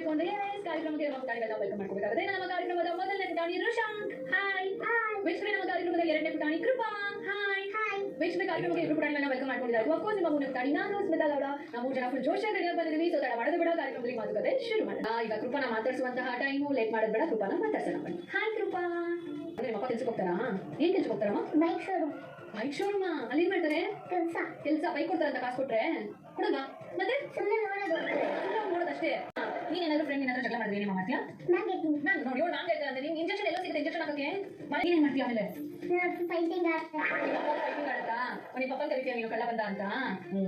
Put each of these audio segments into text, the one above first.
ಕಾರ್ಯಕ್ರಮಕ್ಕೆ ನಮ್ಮ ಕಾರ್ಯಕ್ರಮ ವೆಲ್ಕಮ್ ಮಾಡ್ಕೋಬೇಕಾದ್ರೆ ನಮ್ಮ ಕಾರ್ಯಕ್ರಮದ ಮೊದಲನೇ ಪುಟಾಣಿ ರುಶಾಂಕ್ ಹಾಯ್ ವೀಕ್ಷಕರೇ, ನಮ್ಮ ಕಾರ್ಯಕ್ರಮದ ಎರಡನೇ ಪುಟಾಣಿ ಕೃಪಾ ಹಾಯ್ ವೀಕ್ಷಕರೇ, ಕಾರ್ಯಕ್ರಮಕ್ಕೆ ಇಬ್ಬರು ಪುಟಾಣಿಗಳನ್ನ ವೆಲ್ಕಮ್ ಮಾಡ್ಕೊಂಡಿದ್ದಾರೆ. ಅಫ್ಕೋರ್ಸ್ ನಿಮ್ಮ ಮೂರನೇ ಪುಟಾಣಿ ನಾನು ಸ್ಮಿತಾ ಗೌಡ. ನಾವು ಜನ ಫುಲ್ ಜೋಶಾಗಿ ರೆಡಿ ಬಂದಿದ್ದೀವಿ. ಸೊ ತಡ ಮಾಡೋದು ಬೇಡ, ಕಾರ್ಯಕ್ರಮದಲ್ಲಿ ಮಾತುಕತೆ ಶುರು ಮಾಡೋಣ. ಈಗ ಕೃಪಾನ ಮಾತಾಡಿಸುವಂತಹ ಟೈಮು ಲೇಟ್ ಮಾಡೋದು ಬೇಡ, ಕೃಪಾನ ಮಾತಾಡ್ಸೋಣ ಬನ್ನಿ. ಹಾಯ್ ಕೃಪಾ. ಅಂದ್ರೆ ನಿಮ್ಮಪ್ಪ ಕೆಲ್ಸಕ್ಕೆ ಹೋಗ್ತಾರಾ? ಏನ್ ಕೆಲ್ಸಕ್ಕೆ ಹೋಗ್ತಾರಮ್ಮ? Bike showroom. ಅಲ್ಲಿ ಏನ್ ಮಾಡ್ತಾರೆ? ಕೆಲಸ ಬೈಕ್ ಕೊಡ್ತಾರಂತ ಕಾಸು ಕೊಟ್ರೆ ಕೊಡಲ್ವಾ? ಮತ್ತೆ ನೋಡೋದಷ್ಟೇ. ನೀನೇನಾದ್ರೂ ಫ್ರೆಂಡ್ ಏನಾದ್ರೂ ಜಗಳ ಮಾಡಿದ್ರೆ ಏನೇನು ಮಾಡ್ತೀಯಾ? ನಾನು ನೋಡಿ ಇವಳು ಮ್ಯಾಮ್ ಹೇಳ್ತಾರೆ. ನಿಮ್ಗೆ ಇಂಜೆಕ್ಷನ್ ಎಲ್ಲ ಸಿಗುತ್ತೆ, ಇಂಜೆಕ್ಷನ್ ಹಾಕೋಕೆ ಮನೆ ಏನ್ ಮಾಡ್ತೀಯ? ಆಮೇಲೆ ಫೈಟಿಂಗ್ ಆಡುತ್ತಾ? ನಿಮ್ಮ ಪಪ್ಪ ಕರಿತೀಯ ನೀನು ಕಳ್ಳ ಬಂದ ಅಂತ?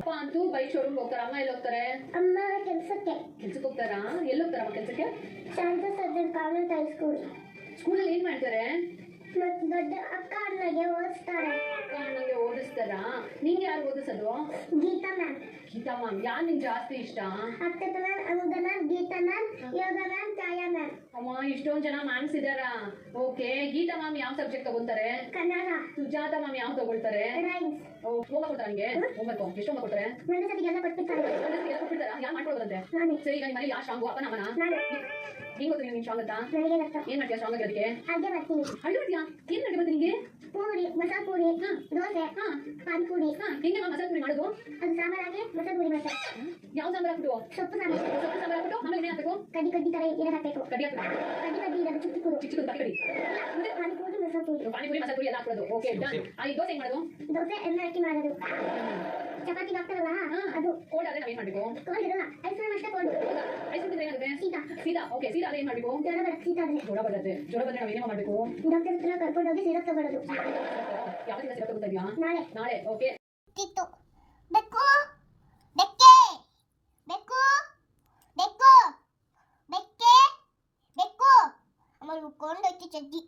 ಅಪ್ಪ ಅಂತೂ ಬೈಕ್ ಶೋರೂಮ್ ಹೋಗ್ತಾರ. ಅಮ್ಮ ಎಲ್ಲಿ ಹೋಗ್ತಾರೆ? ಅಮ್ಮ ಕೆಲ್ಸಕ್ಕೆ ಹೋಗ್ತಾರಾ? ಎಲ್ಲಿ ಹೋಗ್ತಾರಮ್ಮ ಕೆಲ್ಸಕ್ಕೆ? ಶಾಂತ ಸದರ್ ಕಾನ್ವೆಂಟ್ ಹೈಸ್ಕೂಲ್. ಸ್ಕೂಲಲ್ಲಿ ಏನ್ ಮಾಡ್ತಾರೆ? ದೊಡ್ಡ ಅಕ್ಕ ಅಣ್ಣಗೆ ಓದಿಸ್ತಾರೆ. ನನಗೆ ಓದಿಸ್ತಾರಾ? ನಿಂಗೆ ಯಾರು ಓದಿಸೋದು? ಗೀತಾ ಮ್ಯಾಮ್. ಗೀತಾ ಮ್ಯಾಮ್. ಯಾರು ನಿಂಗೆ ಜಾಸ್ತಿ ಇಷ್ಟ? Akshata ma'am, Anuda ma'am, Geeta ma'am, Yoga ma'am, Chhaya ma'am. ಅಮ್ಮ ಇಷ್ಟೊಂದು ಜನ ಮ್ಯಾಮ್ಸ್ ಇದಾರಾ? ಓಕೆ. ಗೀತಾ ಮ್ಯಾಮ್ ಯಾವ ಸಬ್ಜೆಕ್ಟ್ ತಗೊಂತಾರೆ? ಕನ್ನಡ. ಸುಜಾತ ಮ್ಯಾಮ್ ಯಾವ ತಗೊಳ್ತಾರೆ? ರೈಮ್ಸ್. ಹೋಮ್ವರ್ಕ್ ಕೊಡ್ತಾರೆ ನಿಮಗೆ? ಹೋಮ್ವರ್ಕ್ ಎಷ್ಟು ಹೋಮ್ವರ್ಕ್ ಕೊಡ್ತಾರೆ? ಒಂದು ಸತಿಗೆಲ್ಲ ಕೊಟ್ಬಿಡ್ತಾರೆ. ಕೊಟ್ಬಿಡ್ತಾರಾ? ಯಾರು ಮಾಡ್ಕೊಡೋದಂತೆ? ಸರಿ, ಈಗ ನಿಮ್ಮ ಮನೇಲಿ ಯಾವ ಸ್ಟ್ರಾಂಗು? ಅಪ್ಪನ ಅಮ್ಮನ? ಹೆಂಗ್ ಗೊತ್ತು ನೀನು ಸ್ಟ್ರಾಂಗ್ ಅಂತ? ನನಗೆ ಗೊತ್ತು. ಏನ್ ಮಾಡ್ತೀಯ ಸ್ಟ್ರಾಂಗ್ ಆಗಿರೋದಕ್ಕೆ? ಅಡುಗೆ ಮಾಡ್ತೀನಿ. ಅಡುಗೆ ಮಾಡ್ತೀಯಾ? ಏನ್ ಅಡುಗೆ ಬರ್ತೀನಿ ನಿಂಗೆ? ಪೂರಿ, ಮಸಾಲ ಪೂರಿ, ದೋಸೆ, ಪಾನಿಪೂರಿ. ಹೆಂಗೆ ಮಸಾಲೆ ಪೂರಿ ಮಾಡೋದು? ಅದು ಸಾಂಬಾರಾಗಿ ಮಸಾಲ ಪೂರಿ ಮಾಡ್ತಾರೆ. ಯಾವ ಸಾಂಬಾರ್ ಹಾಕ್ಬಿಟ್ಟು? ಸೊಪ್ಪು ಸಾಂಬಾರು. ಸೊಪ್ಪು ಸಾಂಬಾರ್ ಹಾಕ್ಬಿಟ್ಟು ಆಮೇಲೆ ಏನೇ ಹಾಕ್ಬೇಕು? ಕಡ್ಡಿ ತರ ಏನಾರು ಹಾಕ್ಬೇಕು. ಕಡ್ಡಿ ಹಾಕ್ಬೇಕು. ಕಡ್ಡಿ ಇರೋದು ಚಿಕ್ಕ ಚಿಕ್ಕದು. ಚಿಕ್ಕದು ಕಡ್ಡಿ. ಮತ್ತೆ ಪಾನಿಪೂರಿ, ಮಸಾಲ ಪೂರಿ. ಪಾನಿಪುರಿ ಮಸಾಲೆ ಪೂರಿ ಎಲ್ಲ ಹಾಕ್ಬಿಡೋದು. Okay done. ಈ ದೋಸೆ ಹೆಂಗ್ ಮಾಡೋದು? ದೋಸೆ ಎಣ್ಣೆ ಹಾಕಿ ಮಾಡೋದು. ಚಪಾತಿಗೆ ಹಾಕ್ತಾರಲ್ಲ ಅದು. ಕೋಲ್ಡ್ ಆದ್ರೆ ನಾವೇನ್ ಮಾಡ್ಬೇಕು? ಕೋಲ್ಡ್ ಇರಲ್ಲ, ಐಸ್ ಕ್ರೀಮ್ ಅಷ್ಟೇ ಕೋಲ್ಡ್. ಐಸ್ ಕ್ರೀಮ್ ಏನಾಗುತ್ತೆ? ಸೀದಾ. ಓಕೆ, ಸೀದಾ ಆದ್ರೆ ಏನ್ ಮಾಡ್ಬೇಕು? ಜ್ವರ ಬರುತ್ತೆ. ಜ್ವರ ಬಂದ್ರೆ ನಾವೇನೇನೋ ಮಾಡ್ಬೇಕು? ಡಾಕ್ಟರ್ ಹತ್ರ ಕರ್ಕೊಂಡು ಹೋಗಿ ಸಿರಪ್ ತಗೊಳ್ಳೋದು. ಯಾವತ್ತಿಂದ ಸಿರಪ್ ತಗೋತಾ ಇದೀಯಾ? ನಾಳೆ. ಓಕೆ. ಬೆಕ್ಕು ಬೆಕ್ಕೆ ಬೆಕ್ಕು ಬೆಕ್ಕು ಬೆಕ್ಕೆ ಬೆಕ್ಕು ಆಮೇಲೆ ಉಕ್ಕೊಂಡೋಯ್ತು ಚಡ್ಡಿ.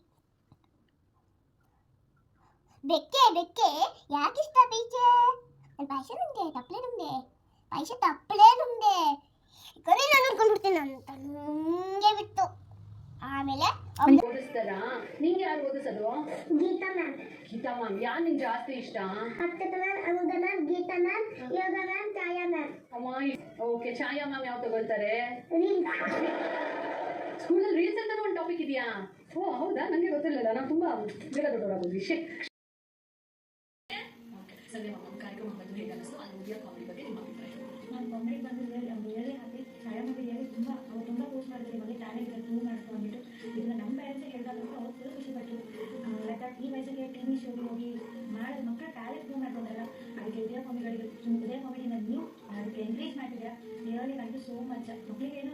ಬೆಕ್ಕೆ ಬೆಕ್ಕೆ ಯಾಕಿಷ್ಟ ಬೀಚೆ? ನಾನು ಪಾಯಸ ನುಂದೆ, ತಪ್ಪಲೆ ನುಂದೆ, ಪಾಯಸ ತಪ್ಪಲೆ ನುಂದೆ. ಕರಿ ನಾನು ಅನ್ಕೊಂಡ್ಬಿಡ್ತೀನಿ ಅಂತ ನಂಗೆ ಬಿಟ್ಟು. ಆಮೇಲೆ ಓದಿಸ್ತಾರಾ? ನಿಂಗೆ ಯಾರು ಓದಿಸೋದು? ಗೀತಾ ಮ್ಯಾಮ್. ಗೀತಾ ಮ್ಯಾಮ್. ಯಾರು ನಿಂಗೆ ಜಾಸ್ತಿ ಇಷ್ಟ? Akshata ma'am, Anuda ma'am, Geeta ma'am, Yoga ma'am, Chhaya ma'am. ಅಮ್ಮ ಓಕೆ. ಛಾಯಾ ಮ್ಯಾಮ್ ಯಾವ ತಗೊಳ್ತಾರೆ? ರೀಲ್ಸ್. ಸ್ಕೂಲಲ್ಲಿ ರೀಲ್ಸ್ ಅಂತ ಒಂದು ಟಾಪಿಕ್ ಇದೆಯಾ? ಓ ಹೌದಾ? ನನಗೆ ಗೊತ್ತಿರಲಿಲ್ಲ. ನಾವು ತುಂಬಾ ಬೇಗ ದೊಡ್ಡವರಾಗೋದ್ವಿ. ಸಂಜೆ ಕಾರ್ಯಕ್ರಮ ಬಂದು ಹೇಗೆ ಅನ್ನಿಸ್ತು? ಅಲ್ಲಿ ಮುಗಿಯೋ ಕಾಮಿಡಿ ಬಗ್ಗೆ ನಿಮ್ಮ ಅಭಿಪ್ರಾಯ? ನಾನು ಕಾಮಿಡಿ ಬಂದಿದ್ದೆ ಅವ್ರು ಹೇಳಿ ಹಾಕಿ ಛಾಯಾ ಮಗ ಹೇಳಿ ತುಂಬ ಪೋಸ್ಟ್ ಮಾಡಿದ್ರು. ಮನೆ ಟ್ಯಾಲೆಂಟ್ ಇದೆ ಪ್ರೂವ್ ಮಾಡ್ತು ಅಂದ್ಬಿಟ್ಟು. ಇದನ್ನ ನಮ್ಮ ಪೇರೆಂಟ್ಸಿಗೆ ಹೇಳಿದಾಗ ಅವ್ರು ಫುಲ್ ಖುಷಿಪಟ್ಟರು. ಲೈಕ್ ಈ ವಯಸ್ಸಿಗೆ ಟಿವಿ ಶೋಗೆ ಹೋಗಿ ಮಾಡೋದು ಮಕ್ಕಳ ಟ್ಯಾಲೆಂಟ್ ಪ್ರೂವ್ ಮಾಡ್ಕೊಂಡಲ್ಲ, ಅದಕ್ಕೆ ಇದೇ ಕಾಮಿಡಿನ ನೀವು ಅದಕ್ಕೆ ಎನ್ಕರೇಜ್ ಮಾಡ್ತಿದ್ದೀರಾ. Really thank you so much. ಮಕ್ಕಳಿಗೆ ಏನೋ